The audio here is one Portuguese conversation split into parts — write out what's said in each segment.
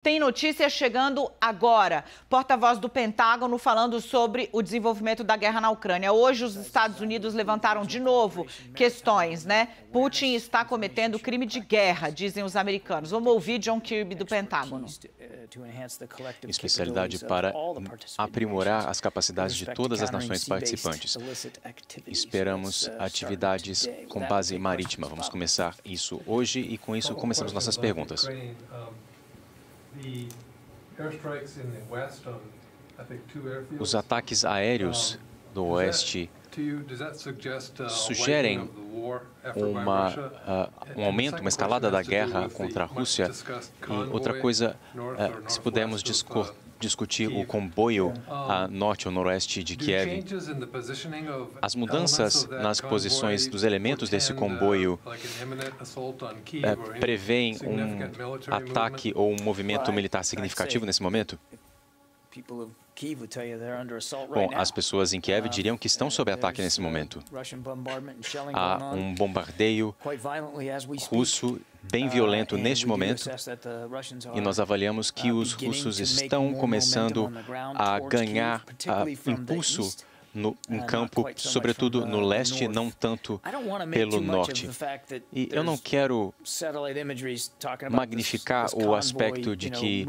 Tem notícia chegando agora. Porta-voz do Pentágono falando sobre o desenvolvimento da guerra na Ucrânia. Hoje, os Estados Unidos levantaram de novo questões, né? Putin está cometendo crime de guerra, dizem os americanos. Vamos ouvir John Kirby, do Pentágono. Especialidade para aprimorar as capacidades de todas as nações participantes. Esperamos atividades com base marítima. Vamos começar isso hoje e, com isso, começamos nossas perguntas. Os ataques aéreos do Oeste sugerem um aumento, uma escalada da guerra contra a Rússia. E outra coisa, se pudermos discutir o comboio a norte ou noroeste de Kiev. As mudanças nas posições dos elementos desse comboio prevêem um ataque ou um movimento militar significativo nesse momento? Bom, as pessoas em Kiev diriam que estão sob ataque nesse momento. Há um bombardeio russo bem violento neste momento e nós avaliamos que os russos estão começando a ganhar impulso em campo, sobretudo no leste, não tanto pelo norte. E eu não quero magnificar o aspecto de que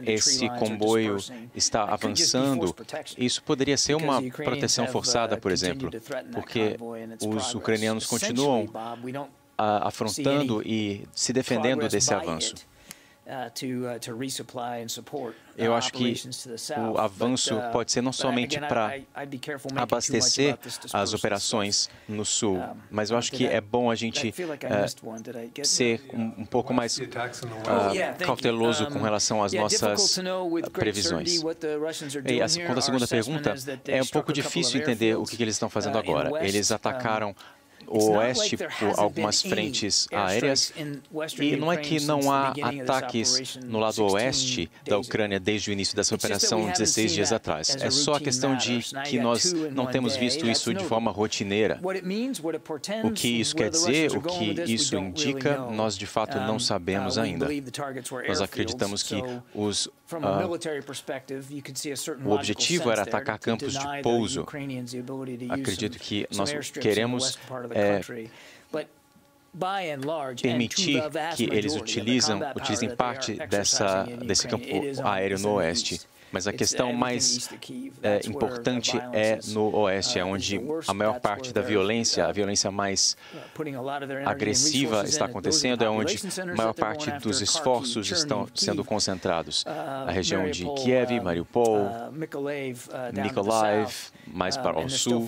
esse comboio está avançando. Isso poderia ser uma proteção forçada, por exemplo, porque os ucranianos continuam afrontando e se defendendo desse avanço. Eu acho que o avanço pode ser não somente para abastecer as operações no sul, mas eu acho que é bom a gente ser um pouco mais cauteloso com relação às nossas previsões. E quanto à segunda pergunta, é um pouco difícil entender o que eles estão fazendo agora. Eles atacaram o oeste por algumas frentes aéreas, e não é que não há ataques no lado oeste da Ucrânia desde o início dessa operação 16 dias atrás. É só a questão de que nós não temos visto isso de forma rotineira. O que isso quer dizer, o que isso indica, nós de fato não sabemos ainda. Nós acreditamos que o objetivo era atacar campos de pouso. Acredito que nós queremos permitir que eles utilizem parte desse campo aéreo no oeste. Mas a questão mais importante é no oeste, é onde a maior parte da violência, a violência mais agressiva está acontecendo, é onde a maior parte dos esforços estão sendo concentrados. A região de Kiev, Mariupol, Mykolaiv, mais para o sul,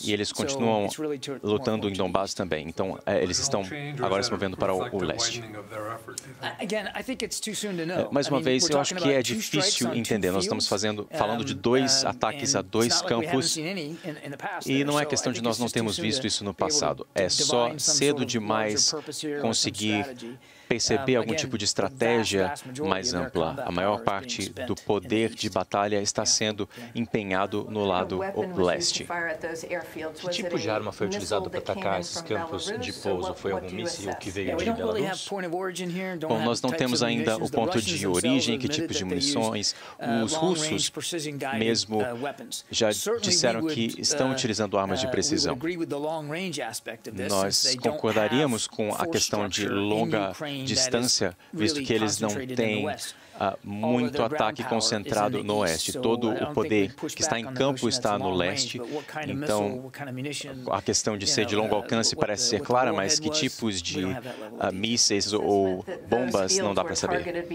e eles continuam lutando em Donbass também. Então, eles estão agora se movendo para o leste. Mais uma vez, eu acho que é difícil entender. Nós estamos falando de dois ataques a dois campos e não é questão de nós não termos visto isso no passado. É só cedo demais conseguir perceber algum tipo de estratégia mais ampla. A maior parte do poder de batalha está sendo empenhado no lado leste. Que tipo de arma foi utilizado para atacar esses campos de pouso? Foi algum míssil que veio de Belarus? Bom, nós não temos ainda o ponto de origem, que tipos de munições. Os russos mesmo já disseram que estão utilizando armas de precisão. Nós concordaríamos com a questão de longa distância, visto que eles não têm muito ataque concentrado no oeste. Todo o poder que está em campo está no leste. Então, a questão de ser de longo alcance parece ser clara, mas que tipos de mísseis ou bombas não dá para saber.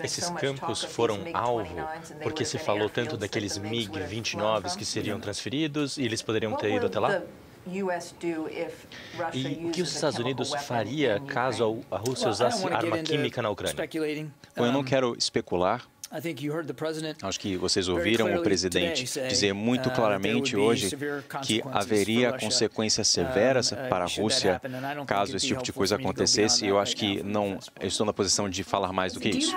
Esses campos foram alvo porque se falou tanto daqueles MiG-29 que seriam transferidos e eles poderiam ter ido até lá? E o que os Estados Unidos faria caso a Rússia usasse arma química na Ucrânia? Bom, eu não quero especular. Acho que vocês ouviram o presidente dizer muito claramente hoje que haveria consequências severas para a Rússia caso esse tipo de coisa acontecesse. E eu acho que não estou na posição de falar mais do que isso.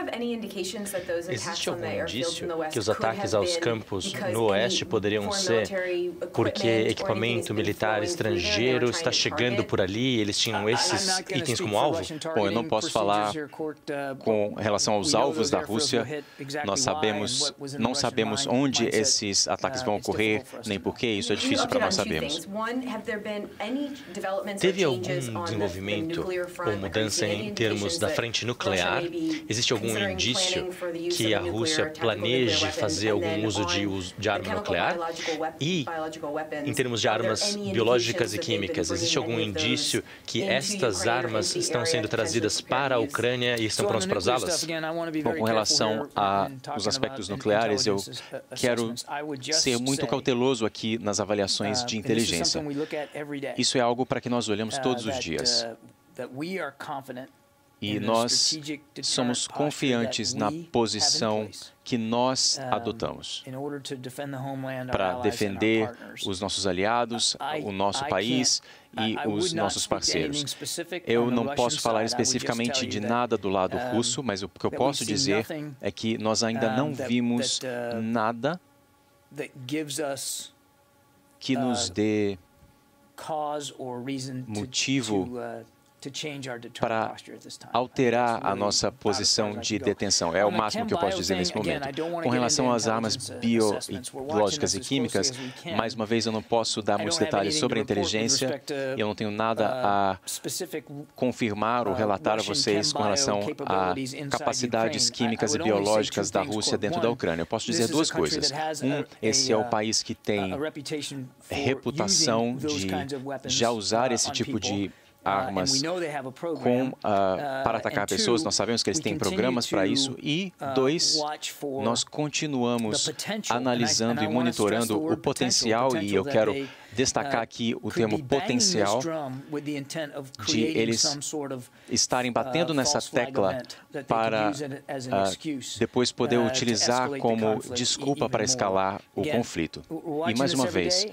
Existe algum indício que os ataques aos campos no oeste poderiam ser porque equipamento militar estrangeiro está chegando por ali e eles tinham esses itens como alvo? Bom, eu não posso falar com relação aos alvos da Rússia. Nós não sabemos onde esses ataques vão ocorrer, nem por quê. Isso é difícil para nós sabermos. Teve algum desenvolvimento ou mudança em termos da frente nuclear? Existe algum indício que a Rússia planeje fazer algum uso de arma nuclear? E, em termos de armas biológicas e químicas, existe algum indício que estas armas estão sendo trazidas para a Ucrânia e estão prontos para usá-las? Bom, com relação aos aspectos nucleares, eu quero ser muito cauteloso aqui nas avaliações de inteligência. Isso é algo para que nós olhamos todos os dias. E nós somos confiantes na posição que nós adotamos para defender os nossos aliados, o nosso país e os nossos parceiros. Eu não posso falar especificamente de nada do lado russo, mas o que eu posso dizer é que nós ainda não vimos nada que nos dê motivo para alterar a nossa posição de detenção. É o máximo que eu posso dizer nesse momento. Com relação às armas biológicas e químicas, mais uma vez eu não posso dar muitos detalhes sobre a inteligência e eu não tenho nada a confirmar ou relatar a vocês com relação a capacidades químicas e biológicas da Rússia dentro da Ucrânia. Eu posso dizer duas coisas. Esse é o país que tem reputação de já usar esse tipo de armas para atacar pessoas. Nós sabemos que eles têm programas para isso. E, dois, nós continuamos analisando e monitorando o potencial, e eu quero destacar aqui o termo potencial, de eles estarem batendo nessa tecla para depois poder utilizar como desculpa para escalar o conflito. E, mais uma vez,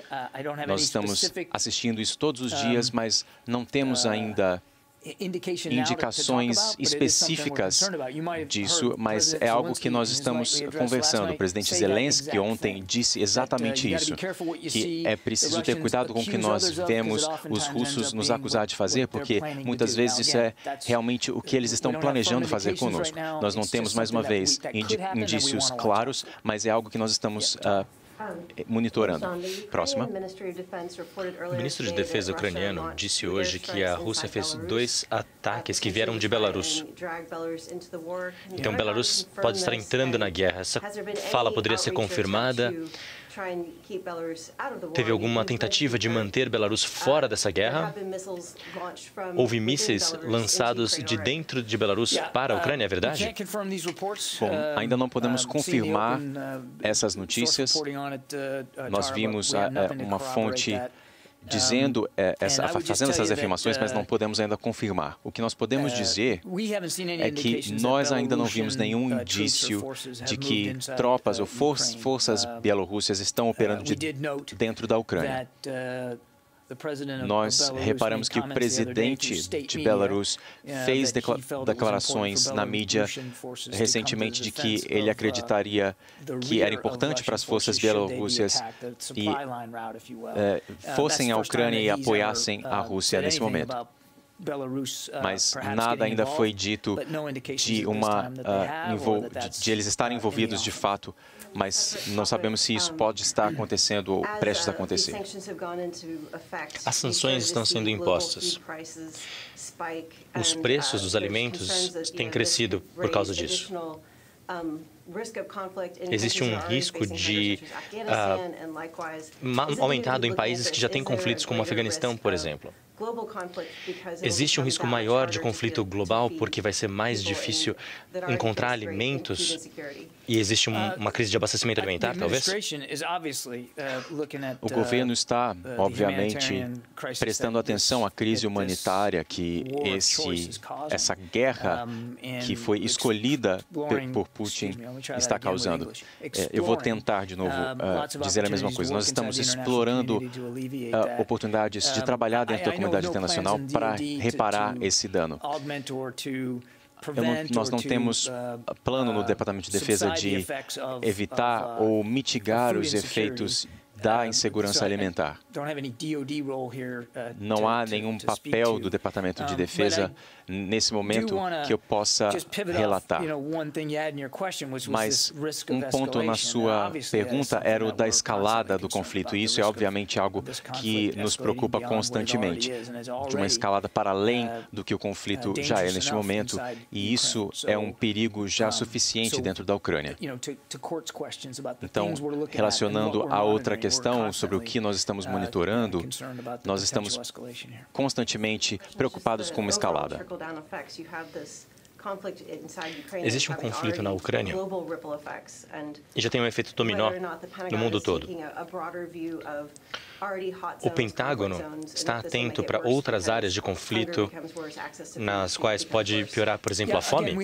nós estamos assistindo isso todos os dias, mas não temos ainda indicações específicas disso, mas é algo que nós estamos conversando. O presidente Zelensky ontem disse exatamente isso, que é preciso ter cuidado com o que nós vemos os russos nos acusar de fazer, porque muitas vezes isso é realmente o que eles estão planejando fazer conosco. Nós não temos, mais uma vez, indícios claros, mas é algo que nós estamos monitorando. Próxima. O ministro de Defesa ucraniano disse hoje que a Rússia fez 2 ataques que vieram de Belarus. Então, Belarus pode estar entrando na guerra. Essa fala poderia ser confirmada? Teve alguma tentativa de manter Belarus fora dessa guerra? Houve mísseis lançados de dentro de Belarus para a Ucrânia, é verdade? Bom, ainda não podemos confirmar essas notícias. Nós vimos uma fonte dizendo, fazendo essas afirmações, mas não podemos ainda confirmar. O que nós podemos dizer é que nós ainda não vimos nenhum indício de que tropas ou forças bielorrussas estão operando dentro da Ucrânia. Nós reparamos que o presidente de Belarus fez declarações na mídia recentemente de que ele acreditaria que era importante para as forças bielorrussas e fossem à Ucrânia e apoiassem a Rússia nesse momento. Mas nada ainda foi dito de eles estarem envolvidos de fato, mas não sabemos se isso pode estar acontecendo ou prestes a acontecer. As sanções estão sendo impostas. Os preços dos alimentos têm crescido por causa disso. Existe um risco de aumentado em países que já têm conflitos, como o Afeganistão, por exemplo. Existe um risco maior de conflito global porque vai ser mais difícil encontrar alimentos e existe uma crise de abastecimento alimentar, talvez? O governo está, obviamente, prestando atenção à crise humanitária que essa guerra que foi escolhida por Putin está causando. Eu vou tentar, de novo, dizer a mesma coisa. Nós estamos explorando oportunidades de trabalhar dentro da comunidade internacional para reparar esse dano. Nós não temos plano no Departamento de Defesa de evitar ou mitigar os efeitos da insegurança alimentar. Não há nenhum papel do Departamento de Defesa nesse momento que eu possa relatar. Mas um ponto na sua pergunta era o da escalada do conflito. E isso é obviamente algo que nos preocupa constantemente, de uma escalada para além do que o conflito já é neste momento. E isso é um perigo já suficiente dentro da Ucrânia. Então, relacionando a outra questão sobre o que nós estamos monitorando, nós estamos constantemente preocupados com uma escalada. Existe um conflito na Ucrânia e já tem um efeito dominó no mundo todo. O Pentágono está atento para outras áreas de conflito nas quais pode piorar, por exemplo, a fome?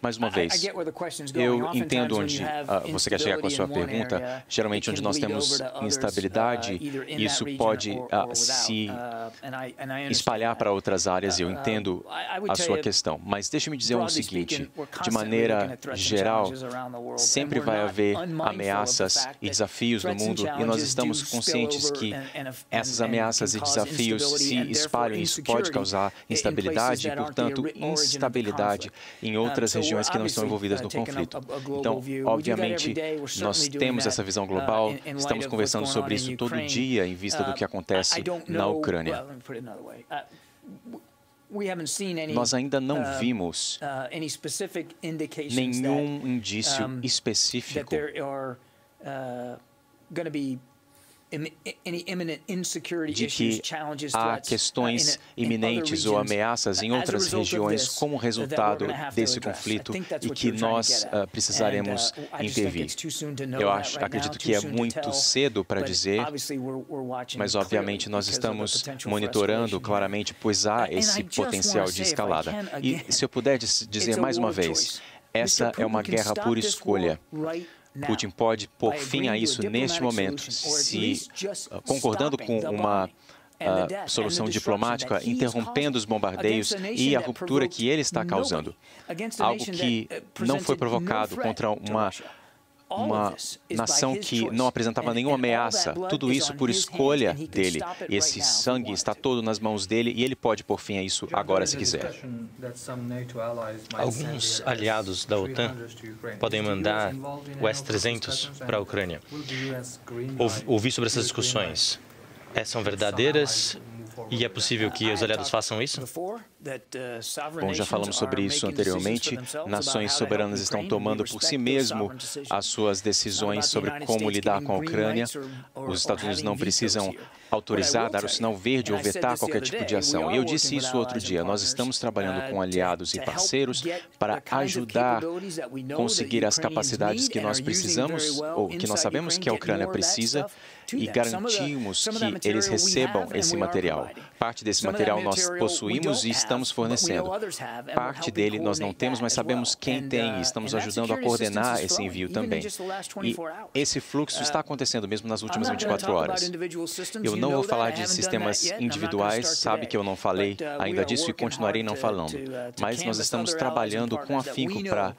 Mais uma vez, eu entendo onde você quer chegar com a sua pergunta. Geralmente, onde nós temos instabilidade, isso pode se espalhar para outras áreas, e eu entendo a sua questão. Mas deixe-me dizer o seguinte, de maneira geral, sempre vai haver ameaças e desafios no mundo, e nós estamos conscientes que essas ameaças e desafios se espalham, e isso pode causar instabilidade e, portanto, instabilidade em outras regiões que não estão envolvidas no conflito. Então, obviamente, nós temos essa visão global, estamos conversando sobre isso todo dia em vista do que acontece na Ucrânia. Nós ainda não vimos nenhum indício específico de que há questões iminentes ou ameaças em outras regiões como resultado desse conflito e que nós precisaremos intervir. Eu acredito que é muito cedo para dizer, mas obviamente nós estamos monitorando claramente, pois há esse potencial de escalada. E se eu puder dizer mais uma vez, essa é uma guerra por escolha. Putin pode pôr fim a isso neste momento, concordando com uma solução diplomática, interrompendo os bombardeios e a ruptura que ele está causando. Algo que não foi provocado contra uma nação que não apresentava nenhuma ameaça. Tudo isso por escolha dele. E esse sangue está todo nas mãos dele e ele pode pôr fim a isso agora, se quiser. Alguns aliados da OTAN podem mandar o S-300 para a Ucrânia. Ouvi sobre essas discussões. São verdadeiras? E é possível que os aliados façam isso? Bom, já falamos sobre isso anteriormente. Nações soberanas estão tomando por si mesmo as suas decisões sobre como lidar com a Ucrânia. Os Estados Unidos não precisam autorizar, dar o sinal verde ou vetar qualquer tipo de ação. E eu disse isso outro dia. Nós estamos trabalhando com aliados e parceiros para ajudar a conseguir as capacidades que nós precisamos, ou que nós sabemos que a Ucrânia precisa, e garantimos que eles recebam esse material. Parte desse material nós possuímos e estamos fornecendo. Parte dele nós não temos, mas sabemos quem tem e estamos ajudando a coordenar esse envio também. E esse fluxo está acontecendo mesmo nas últimas 24 horas. Eu não vou falar de sistemas individuais, sabe que eu não falei ainda disso e continuarei não falando. Mas nós estamos trabalhando com afinco para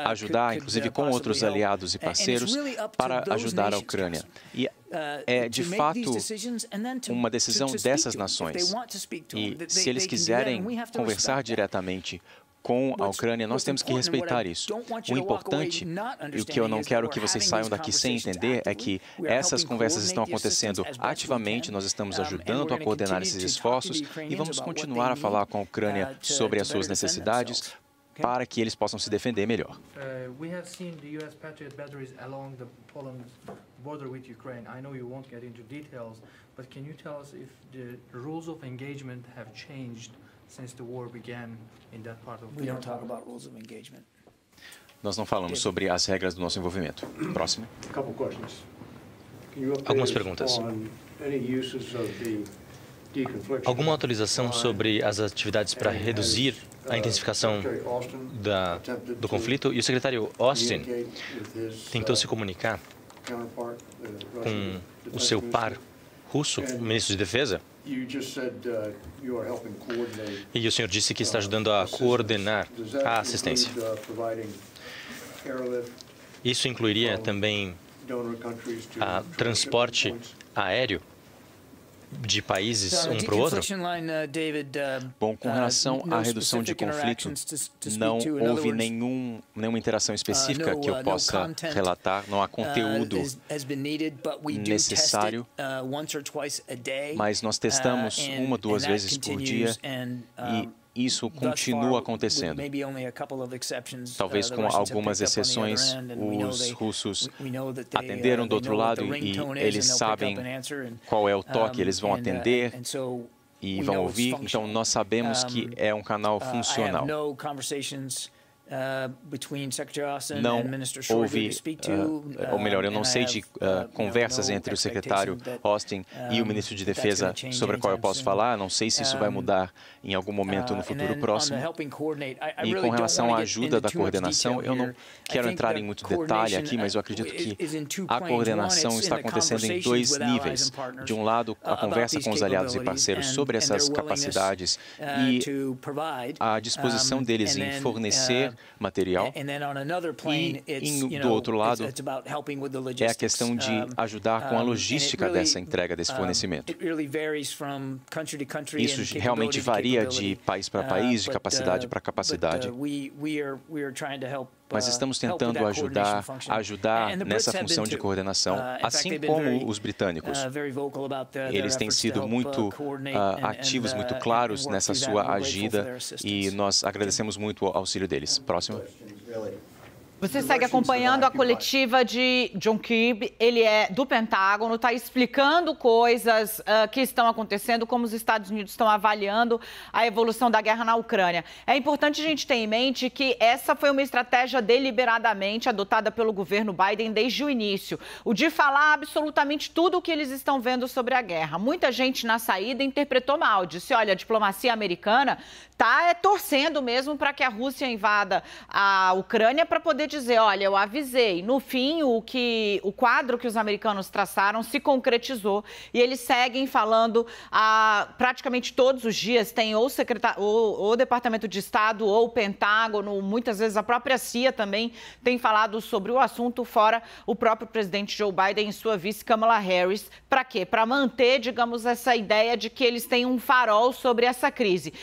ajudar, inclusive com outros aliados e parceiros, para ajudar a Ucrânia. E é, de fato, uma decisão dessas nações. E se eles quiserem conversar diretamente com a Ucrânia, nós temos que respeitar isso. O importante, e o que eu não quero que vocês saiam daqui sem entender, é que essas conversas estão acontecendo ativamente, nós estamos ajudando a coordenar esses esforços e vamos continuar a falar com a Ucrânia sobre as suas necessidades, para que eles possam se defender melhor. We have seen the US Patriot batteries along the Poland border with Ukraine. I know you won't get into details, but can you tell us if the rules of engagement have changed since the war began in that part of the world? We don't talk about rules of engagement. Nós não falamos sobre as regras do nosso envolvimento. Próximo. Algumas perguntas. Alguma atualização sobre as atividades para reduzir a intensificação do conflito? E o secretário Austin tentou se comunicar com o seu par russo, o ministro de Defesa? E o senhor disse que está ajudando a coordenar a assistência. Isso incluiria também transporte aéreo de países um para o outro? Bom, com relação à redução de conflito, não houve nenhuma interação específica que eu possa relatar, não há conteúdo necessário, mas nós testamos uma ou duas vezes por dia e isso continua acontecendo. Talvez com algumas exceções, os russos atenderam do outro lado e eles sabem qual é o toque, eles vão atender e vão ouvir. Então, nós sabemos que é um canal funcional. Não houve, ou melhor, eu não sei de conversas entre o secretário Austin e o ministro de Defesa sobre a qual eu posso falar. Não sei se isso vai mudar em algum momento no futuro próximo. E com relação à ajuda da coordenação, eu não quero entrar em muito detalhe aqui, mas eu acredito que a coordenação está acontecendo em dois níveis. De um lado, a conversa com os aliados e parceiros sobre essas capacidades e a disposição deles em fornecer material, e do outro lado é a questão de ajudar com a logística dessa entrega, desse fornecimento. Isso realmente varia de país para país, de capacidade para capacidade. Mas estamos tentando ajudar nessa função de coordenação, assim como os britânicos. Eles têm sido muito ativos, muito claros nessa sua agenda e nós agradecemos muito o auxílio deles. Próximo. Você segue acompanhando a coletiva de John Kirby, ele é do Pentágono, está explicando coisas que estão acontecendo, como os Estados Unidos estão avaliando a evolução da guerra na Ucrânia. É importante a gente ter em mente que essa foi uma estratégia deliberadamente adotada pelo governo Biden desde o início, o de falar absolutamente tudo o que eles estão vendo sobre a guerra. Muita gente na saída interpretou mal, disse, olha, a diplomacia americana está torcendo mesmo para que a Rússia invada a Ucrânia para poder dizer, olha, eu avisei. No fim, o quadro que os americanos traçaram se concretizou e eles seguem falando praticamente todos os dias. Tem ou o Departamento de Estado ou o Pentágono, muitas vezes a própria CIA também tem falado sobre o assunto, fora o próprio presidente Joe Biden e sua vice Kamala Harris. Para quê? Para manter, digamos, essa ideia de que eles têm um farol sobre essa crise.